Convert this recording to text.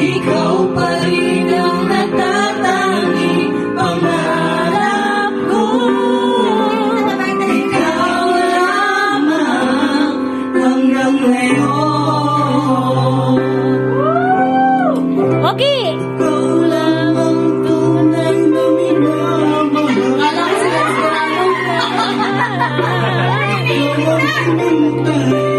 Ikaw pa rin ang natatanging pangarap ko. Ikaw lamang hanggang ngayon. Okay! Ikaw lamang tunay na minamahal. Kala ko sila Ikaw ang pinantay